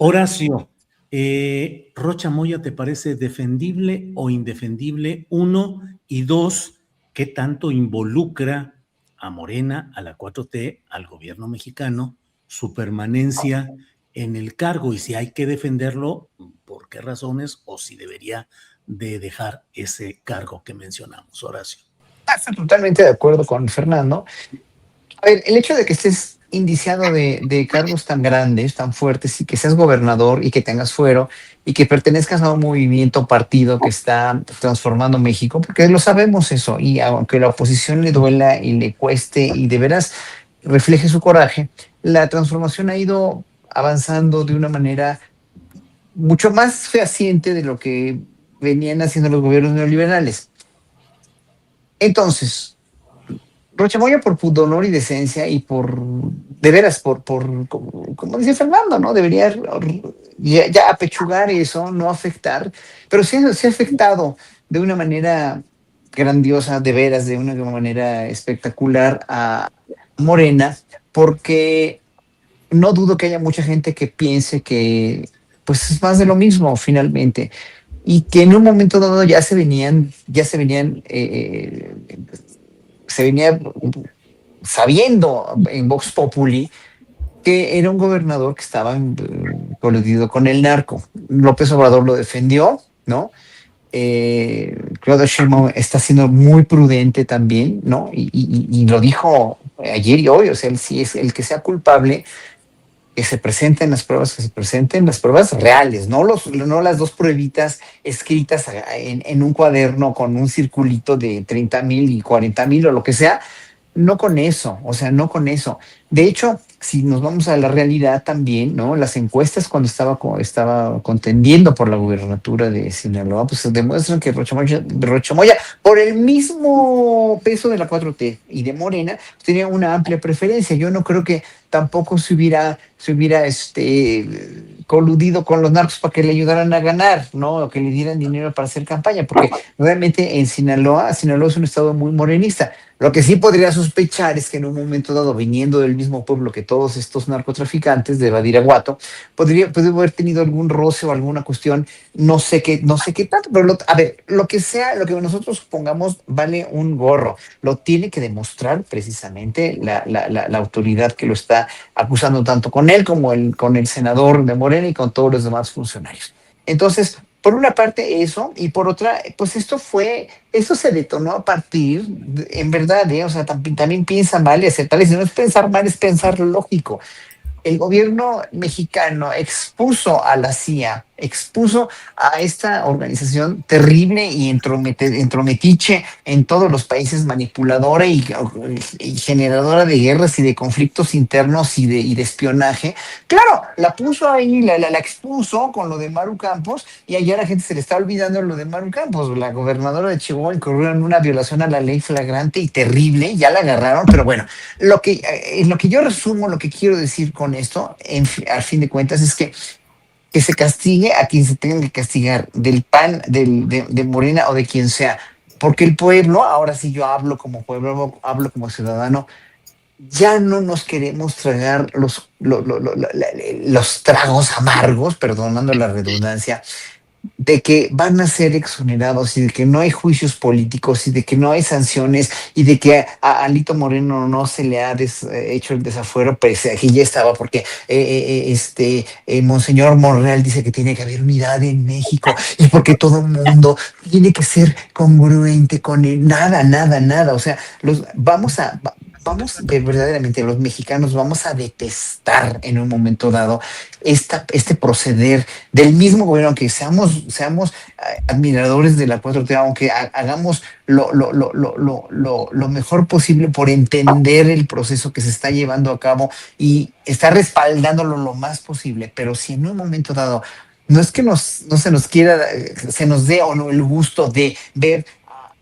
Horacio, ¿Rocha Moya te parece defendible o indefendible? Uno, y dos, ¿qué tanto involucra a Morena, a la 4T, al gobierno mexicano, su permanencia en el cargo? Y si hay que defenderlo, ¿por qué razones? O si debería de dejar ese cargo que mencionamos, Horacio. Estoy totalmente de acuerdo con Fernando. A ver, el hecho de que estés indiciado de cargos tan grandes, tan fuertes, y que seas gobernador y que tengas fuero y que pertenezcas a un movimiento partido que está transformando México, porque lo sabemos eso, y aunque la oposición le duela y le cueste y de veras refleje su coraje, la transformación ha ido avanzando de una manera mucho más fehaciente de lo que venían haciendo los gobiernos neoliberales. Entonces, Rocha Moya, por pudor y decencia y de veras, como dice Fernando, ¿no? Debería ya apechugar eso, no afectar, pero sí ha afectado de una manera grandiosa, de veras, de una manera espectacular a Morena, porque no dudo que haya mucha gente que piense que pues es más de lo mismo finalmente, y que en un momento dado se venía sabiendo en Vox Populi que era un gobernador que estaba coludido con el narco. López Obrador lo defendió, ¿no? Claudia Sheinbaum está siendo muy prudente también, ¿no? Y lo dijo ayer y hoy, o sea, él sí es el que sea culpable, que se presenten las pruebas, que se presenten las pruebas reales, no las dos pruebitas escritas en un cuaderno con un circulito de 30,000 y 40,000 o lo que sea. No con eso, o sea, no con eso. De hecho, si nos vamos a la realidad también, ¿no? Las encuestas cuando estaba contendiendo por la gubernatura de Sinaloa, pues demuestran que Rocha Moya, por el mismo peso de la 4T y de Morena, pues tenía una amplia preferencia. Yo no creo que tampoco se hubiera coludido con los narcos para que le ayudaran a ganar, ¿no? O que le dieran dinero para hacer campaña, porque realmente en Sinaloa es un estado muy morenista. Lo que sí podría sospechar es que en un momento dado, viniendo del mismo pueblo que todos estos narcotraficantes de Badiraguato, puede haber tenido algún roce o alguna cuestión, no sé qué tanto, pero a ver, lo que sea, lo que nosotros pongamos vale un gorro. Lo tiene que demostrar precisamente la autoridad que lo está acusando, tanto con él como con el senador de Morena y con todos los demás funcionarios. Entonces, por una parte eso, y por otra, pues esto se detonó a partir, en verdad, o sea, también piensa mal y aceptar, y si no es pensar mal, es pensar lógico. El gobierno mexicano expuso a la CIA, expuso a esta organización terrible y entrometiche en todos los países, manipuladora y generadora de guerras y de conflictos internos y de espionaje. Claro, la puso ahí, la expuso con lo de Maru Campos, y allá a la gente se le está olvidando lo de Maru Campos. La gobernadora de Chihuahua incurrió en una violación a la ley flagrante y terrible, ya la agarraron, pero bueno, lo que yo resumo, lo que quiero decir con esto, al fin de cuentas, es que se castigue a quien se tenga que castigar, del PAN, de Morena o de quien sea, porque el pueblo, ahora sí yo hablo como pueblo, hablo como ciudadano, ya no nos queremos tragar los tragos amargos, perdonando la redundancia, de que van a ser exonerados y de que no hay juicios políticos y de que no hay sanciones y de que a Alito Moreno no se le ha hecho el desafuero, pese a que ya estaba, porque Monseñor Monreal dice que tiene que haber unidad en México y porque todo el mundo tiene que ser congruente con él. Nada, nada, nada. O sea, verdaderamente, los mexicanos vamos a detestar en un momento dado este proceder del mismo gobierno, aunque seamos admiradores de la 4T, aunque hagamos lo mejor posible por entender el proceso que se está llevando a cabo y estar respaldándolo lo más posible, pero si en un momento dado no es que no se nos quiera, se nos dé o no el gusto de ver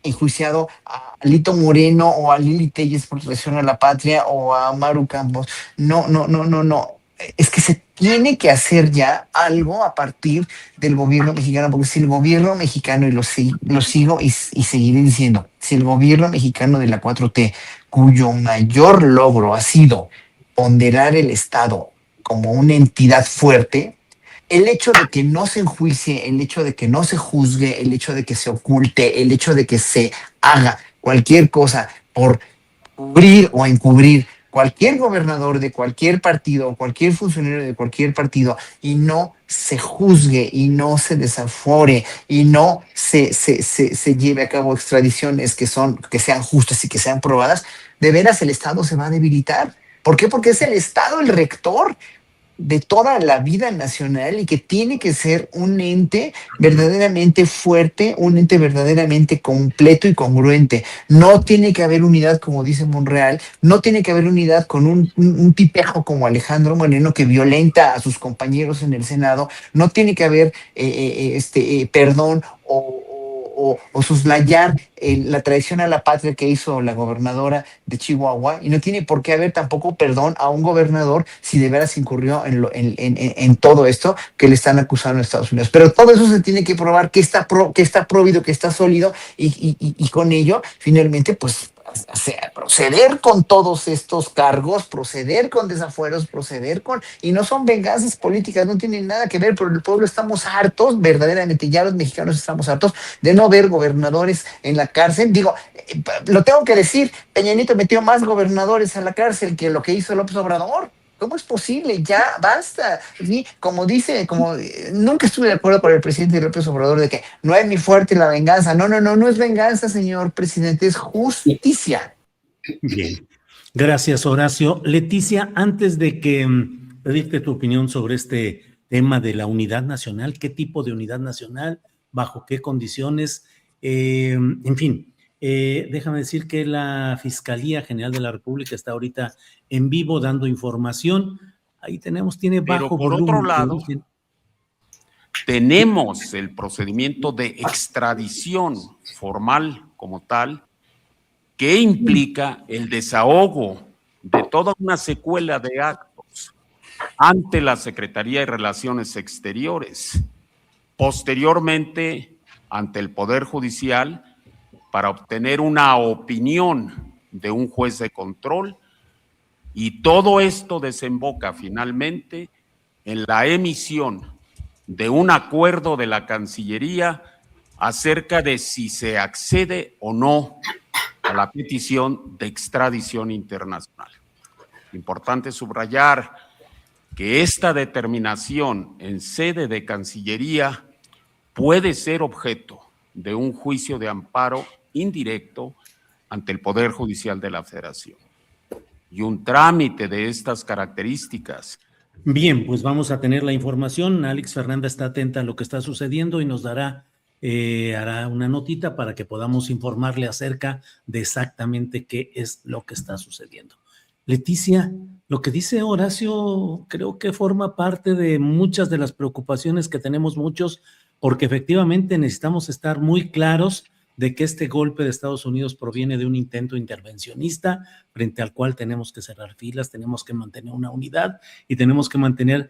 enjuiciado a Alito Moreno o a Lili Telles por traición a la patria o a Maru Campos. No, no, no, no, no. Es que se tiene que hacer ya algo a partir del gobierno mexicano, porque si el gobierno mexicano, y lo sigo y seguiré diciendo, si el gobierno mexicano de la 4T, cuyo mayor logro ha sido ponderar el Estado como una entidad fuerte, el hecho de que no se enjuicie, el hecho de que no se juzgue, el hecho de que se oculte, el hecho de que se haga cualquier cosa por cubrir o encubrir cualquier gobernador de cualquier partido, cualquier funcionario de cualquier partido, y no se juzgue y no se desafore y no se lleve a cabo extradiciones que sean justas y que sean probadas, de veras el Estado se va a debilitar. ¿Por qué? Porque es el Estado el rector de toda la vida nacional y que tiene que ser un ente verdaderamente fuerte, un ente verdaderamente completo y congruente. No tiene que haber unidad, como dice Monreal, no tiene que haber unidad con un tipejo como Alejandro Moreno que violenta a sus compañeros en el Senado, no tiene que haber perdón o soslayar la traición a la patria que hizo la gobernadora de Chihuahua, y no tiene por qué haber tampoco perdón a un gobernador si de veras incurrió en todo esto que le están acusando en Estados Unidos. Pero todo eso se tiene que probar que está prohibido, que está sólido, y con ello, finalmente, pues proceder con todos estos cargos, proceder con desafueros, y no son venganzas políticas, no tienen nada que ver, pero el pueblo estamos hartos, verdaderamente, ya los mexicanos estamos hartos de no ver gobernadores en la cárcel. Digo, lo tengo que decir, Peña Nieto metió más gobernadores a la cárcel que lo que hizo López Obrador. ¿Cómo es posible? Ya basta. ¿Sí? Nunca estuve de acuerdo con el presidente López Obrador de que no es ni fuerte la venganza. No es venganza, señor presidente, es justicia. Bien, gracias, Horacio. Leticia, antes de que pedirte tu opinión sobre este tema de la unidad nacional, ¿qué tipo de unidad nacional? ¿Bajo qué condiciones? En fin, déjame decir que la Fiscalía General de la República está ahorita en vivo dando información. Ahí tiene bajo por volumen. Otro lado, tenemos el procedimiento de extradición formal como tal, que implica el desahogo de toda una secuela de actos ante la Secretaría de Relaciones Exteriores, posteriormente ante el Poder Judicial, para obtener una opinión de un juez de control, y todo esto desemboca finalmente en la emisión de un acuerdo de la Cancillería acerca de si se accede o no a la petición de extradición internacional. Importante subrayar que esta determinación en sede de Cancillería puede ser objeto de un juicio de amparo indirecto ante el Poder Judicial de la Federación. Y un trámite de estas características. Bien, pues vamos a tener la información. Alex Fernanda está atenta a lo que está sucediendo y nos hará una notita para que podamos informarle acerca de exactamente qué es lo que está sucediendo. Leticia, lo que dice Horacio creo que forma parte de muchas de las preocupaciones que tenemos muchos, porque efectivamente necesitamos estar muy claros de que este golpe de Estados Unidos proviene de un intento intervencionista frente al cual tenemos que cerrar filas, tenemos que mantener una unidad y tenemos que mantener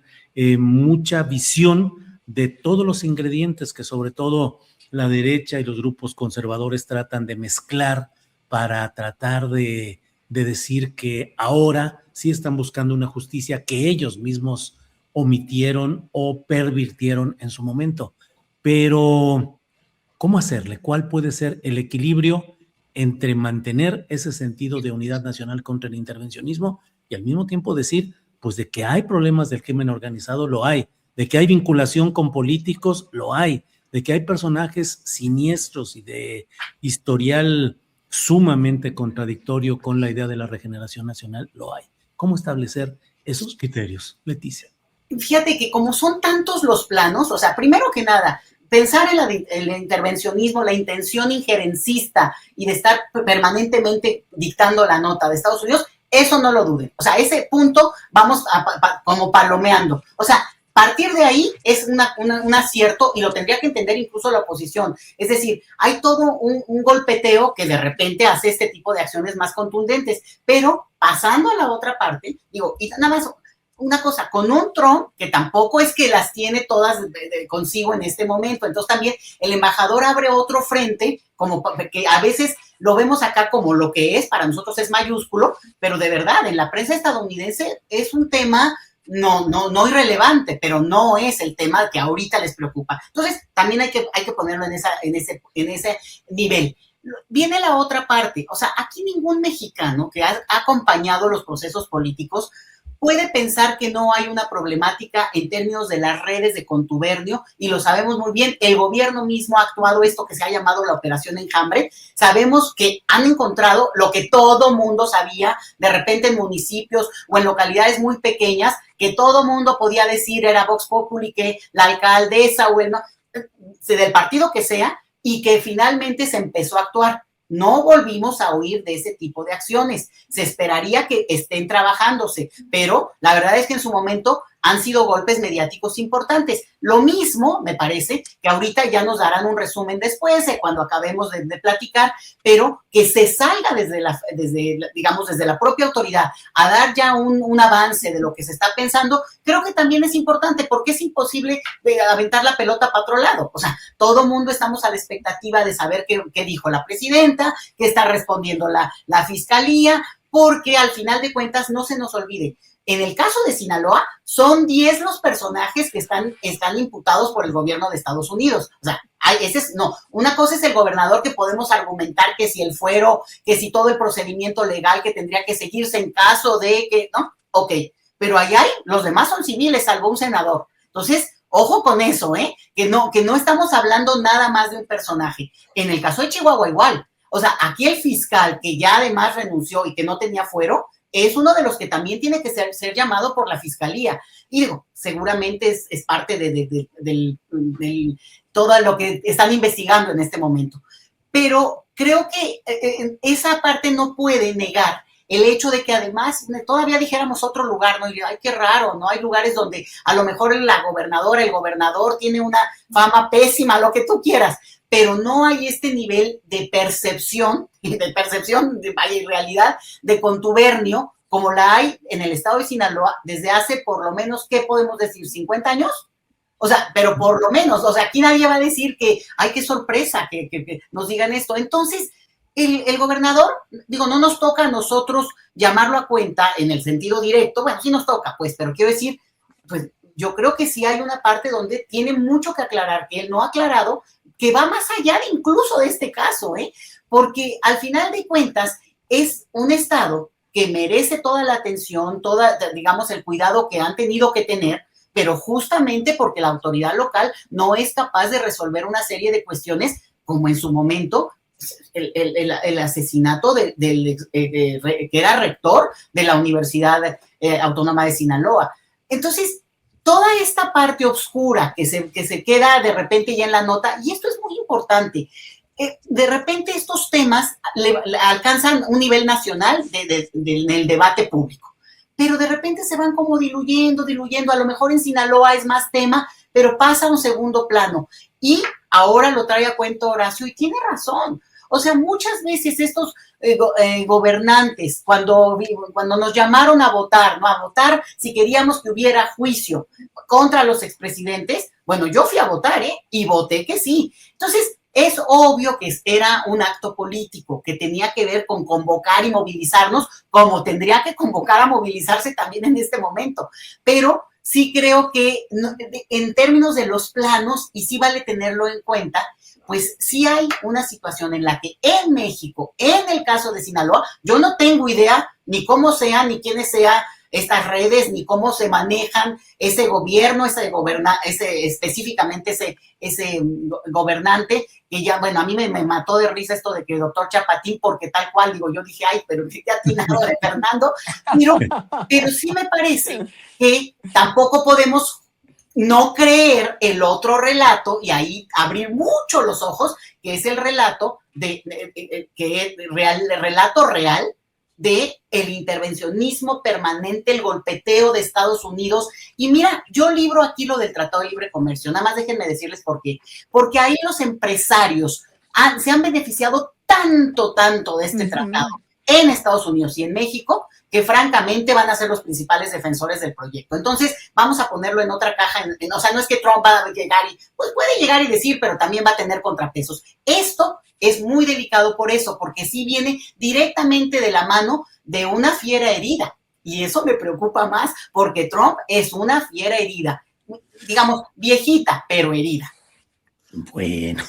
mucha visión de todos los ingredientes que sobre todo la derecha y los grupos conservadores tratan de mezclar para tratar de decir que ahora sí están buscando una justicia que ellos mismos omitieron o pervirtieron en su momento. Pero ¿cómo hacerle? ¿Cuál puede ser el equilibrio entre mantener ese sentido de unidad nacional contra el intervencionismo y al mismo tiempo decir, pues de que hay problemas del crimen organizado, lo hay, de que hay vinculación con políticos, lo hay, de que hay personajes siniestros y de historial sumamente contradictorio con la idea de la regeneración nacional, lo hay? ¿Cómo establecer esos criterios, Leticia? Fíjate que como son tantos los planos, o sea, primero que nada, pensar en el intervencionismo, la intención injerencista y de estar permanentemente dictando la nota de Estados Unidos, eso no lo duden. O sea, ese punto vamos como palomeando. O sea, partir de ahí es un acierto y lo tendría que entender incluso la oposición. Es decir, hay todo un golpeteo que de repente hace este tipo de acciones más contundentes. Pero pasando a la otra parte, digo, y nada más una cosa, con un Trump que tampoco es que las tiene todas consigo en este momento. Entonces también el embajador abre otro frente, como que a veces lo vemos acá como lo que es, para nosotros es mayúsculo, pero de verdad, en la prensa estadounidense es un tema no irrelevante, pero no es el tema que ahorita les preocupa. Entonces, también hay que ponerlo en ese nivel. Viene la otra parte, o sea, aquí ningún mexicano que ha acompañado los procesos políticos puede pensar que no hay una problemática en términos de las redes de contubernio, y lo sabemos muy bien, el gobierno mismo ha actuado esto que se ha llamado la Operación Enjambre, sabemos que han encontrado lo que todo mundo sabía, de repente en municipios o en localidades muy pequeñas, que todo mundo podía decir era Vox Populi, que la alcaldesa o del partido que sea, y que finalmente se empezó a actuar. No volvimos a oír de ese tipo de acciones. Se esperaría que estén trabajándose, pero la verdad es que en su momento han sido golpes mediáticos importantes. Lo mismo, me parece, que ahorita ya nos darán un resumen después, cuando acabemos de platicar, pero que se salga desde la propia autoridad a dar ya un avance de lo que se está pensando, creo que también es importante, porque es imposible aventar la pelota para otro lado. O sea, todo mundo estamos a la expectativa de saber qué dijo la presidenta, qué está respondiendo la fiscalía, porque al final de cuentas no se nos olvide, en el caso de Sinaloa, son 10 los personajes que están imputados por el gobierno de Estados Unidos. O sea, una cosa es el gobernador, que podemos argumentar que si el fuero, que si todo el procedimiento legal que tendría que seguirse en caso de que, ¿no? Ok, pero ahí los demás son civiles, salvo un senador. Entonces, ojo con eso, que no estamos hablando nada más de un personaje. En el caso de Chihuahua igual. O sea, aquí el fiscal, que ya además renunció y que no tenía fuero, es uno de los que también tiene que ser llamado por la fiscalía. Y digo, seguramente es parte de todo lo que están investigando en este momento. Pero creo que esa parte no puede negar el hecho de que además todavía dijéramos otro lugar, ¿no? Y ay, qué raro, ¿no? Hay lugares donde a lo mejor la gobernadora, el gobernador tiene una fama pésima, lo que tú quieras, pero no hay este nivel de percepción, vaya, realidad, de contubernio, como la hay en el estado de Sinaloa desde hace por lo menos, ¿qué podemos decir? ¿50 años? O sea, pero por lo menos, o sea, aquí nadie va a decir que, ay, qué sorpresa que nos digan esto. Entonces, el gobernador, digo, no nos toca a nosotros llamarlo a cuenta en el sentido directo, bueno, sí nos toca, pues, pero quiero decir, pues, yo creo que sí hay una parte donde tiene mucho que aclarar, que él no ha aclarado, que va más allá de incluso de este caso, porque al final de cuentas es un estado que merece toda la atención, digamos, el cuidado que han tenido que tener, pero justamente porque la autoridad local no es capaz de resolver una serie de cuestiones, como en su momento el asesinato que era rector de la Universidad Autónoma de Sinaloa. Entonces, toda esta parte oscura que se queda de repente ya en la nota, y esto es muy importante, de repente estos temas alcanzan un nivel nacional en el debate público, pero de repente se van como diluyendo, a lo mejor en Sinaloa es más tema, pero pasa a un segundo plano, y ahora lo trae a cuento Horacio, y tiene razón. O sea, muchas veces estos gobernantes, cuando nos llamaron a votar, ¿no? A votar si queríamos que hubiera juicio contra los expresidentes, bueno, yo fui a votar, y voté que sí. Entonces, es obvio que era un acto político que tenía que ver con convocar y movilizarnos, como tendría que convocar a movilizarse también en este momento. Pero sí creo que en términos de los planos, y sí vale tenerlo en cuenta, pues sí hay una situación en la que en México, en el caso de Sinaloa, yo no tengo idea ni cómo sean, ni quiénes sean estas redes, ni cómo se manejan ese gobierno, específicamente ese gobernante, que ya, bueno, a mí me mató de risa esto de que el doctor Chapatín, porque tal cual, digo, yo dije, ay, pero qué atinado de Fernando, pero sí me parece que tampoco podemos no creer el otro relato, y ahí abrir mucho los ojos, que es el relato relato real de el intervencionismo permanente, el golpeteo de Estados Unidos. Y mira, yo libro aquí lo del Tratado de Libre Comercio, nada más déjenme decirles por qué. Porque ahí los empresarios se han beneficiado tanto de este tratado en Estados Unidos y en México, que francamente van a ser los principales defensores del proyecto. Entonces, vamos a ponerlo en otra caja, o sea, no es que Trump va a llegar pues puede llegar y decir, pero también va a tener contrapesos. Esto es muy delicado por eso, porque sí viene directamente de la mano de una fiera herida. Y eso me preocupa más porque Trump es una fiera herida, digamos, viejita, pero herida. Bueno,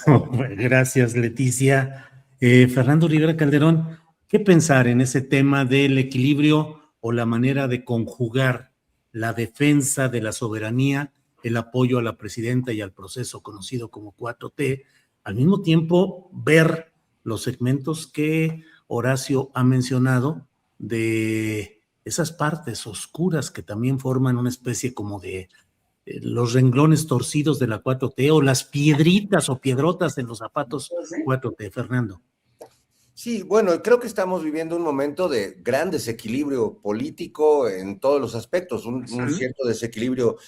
gracias, Leticia. Fernando Rivera Calderón, ¿qué pensar en ese tema del equilibrio o la manera de conjugar la defensa de la soberanía, el apoyo a la presidenta y al proceso conocido como 4T, al mismo tiempo ver los segmentos que Horacio ha mencionado de esas partes oscuras que también forman una especie como de los renglones torcidos de la 4T o las piedritas o piedrotas en los zapatos 4T, Fernando? Sí, bueno, creo que estamos viviendo un momento de gran desequilibrio político en todos los aspectos, un cierto desequilibrio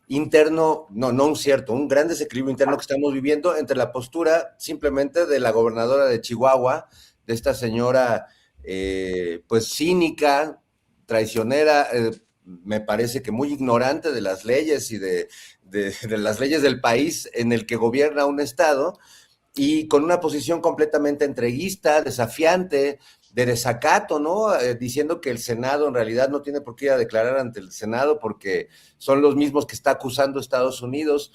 interno, un gran desequilibrio interno que estamos viviendo entre la postura simplemente de la gobernadora de Chihuahua, de esta señora pues cínica, traicionera, me parece que muy ignorante de las leyes y de las leyes del país en el que gobierna un estado, y con una posición completamente entreguista, desafiante, de desacato, ¿no? Diciendo que el Senado en realidad no tiene por qué ir a declarar ante el Senado porque son los mismos que está acusando Estados Unidos,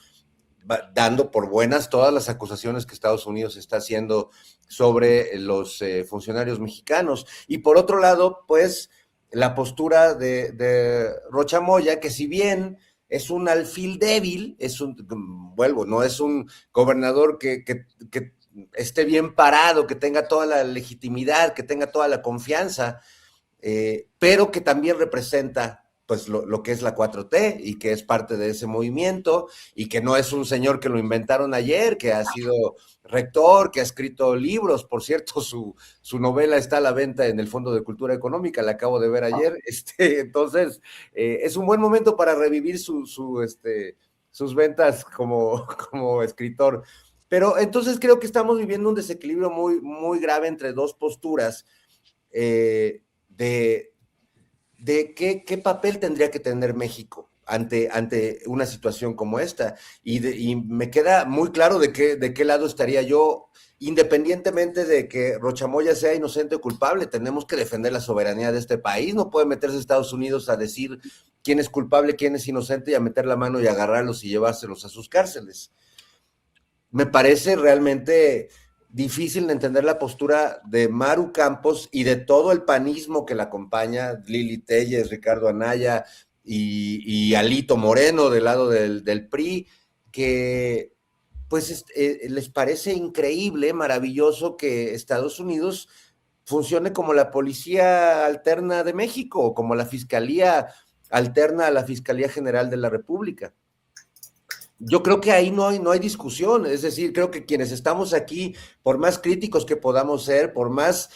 dando por buenas todas las acusaciones que Estados Unidos está haciendo sobre los funcionarios mexicanos. Y por otro lado, pues, la postura de Rocha Moya, que si bien es un alfil débil, no es un gobernador que esté bien parado, que tenga toda la legitimidad, que tenga toda la confianza, pero que también representa pues lo que es la 4T y que es parte de ese movimiento y que no es un señor que lo inventaron ayer, que ha sido rector, que ha escrito libros. Por cierto, su novela está a la venta en el Fondo de Cultura Económica, la acabo de ver ayer. Entonces, es un buen momento para revivir sus ventas como escritor. Pero entonces creo que estamos viviendo un desequilibrio muy, muy grave entre dos posturas de qué papel tendría que tener México ante una situación como esta. Y me queda muy claro de qué lado estaría yo, independientemente de que Rocha Moya sea inocente o culpable. Tenemos que defender la soberanía de este país. No puede meterse Estados Unidos a decir quién es culpable, quién es inocente, y a meter la mano y agarrarlos y llevárselos a sus cárceles. Me parece realmente difícil de entender la postura de Maru Campos y de todo el panismo que la acompaña, Lili Telles, Ricardo Anaya y Alito Moreno del lado del PRI, que pues les parece increíble, maravilloso que Estados Unidos funcione como la policía alterna de México, como la fiscalía alterna a la Fiscalía General de la República. Yo creo que ahí no hay discusión, es decir, creo que quienes estamos aquí, por más críticos que podamos ser, por más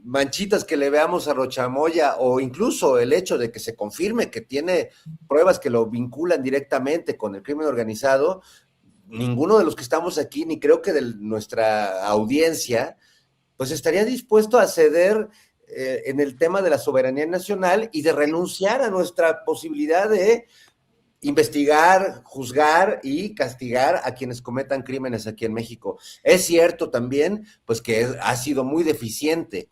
manchitas que le veamos a Rocha Moya, o incluso el hecho de que se confirme que tiene pruebas que lo vinculan directamente con el crimen organizado, ninguno de los que estamos aquí, ni creo que de nuestra audiencia, pues estaría dispuesto a ceder en el tema de la soberanía nacional y de renunciar a nuestra posibilidad de investigar, juzgar y castigar a quienes cometan crímenes aquí en México. Es cierto también, pues, que ha sido muy deficiente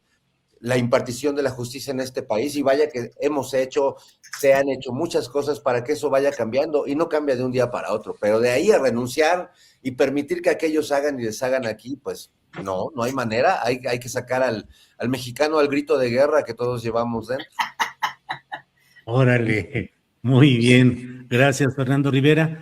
la impartición de la justicia en este país, y vaya que se han hecho muchas cosas para que eso vaya cambiando, y no cambia de un día para otro, pero de ahí a renunciar y permitir que aquellos hagan y deshagan aquí, pues no hay manera. Hay que sacar al mexicano al grito de guerra que todos llevamos dentro. Órale, muy bien. Gracias, Fernando Rivera.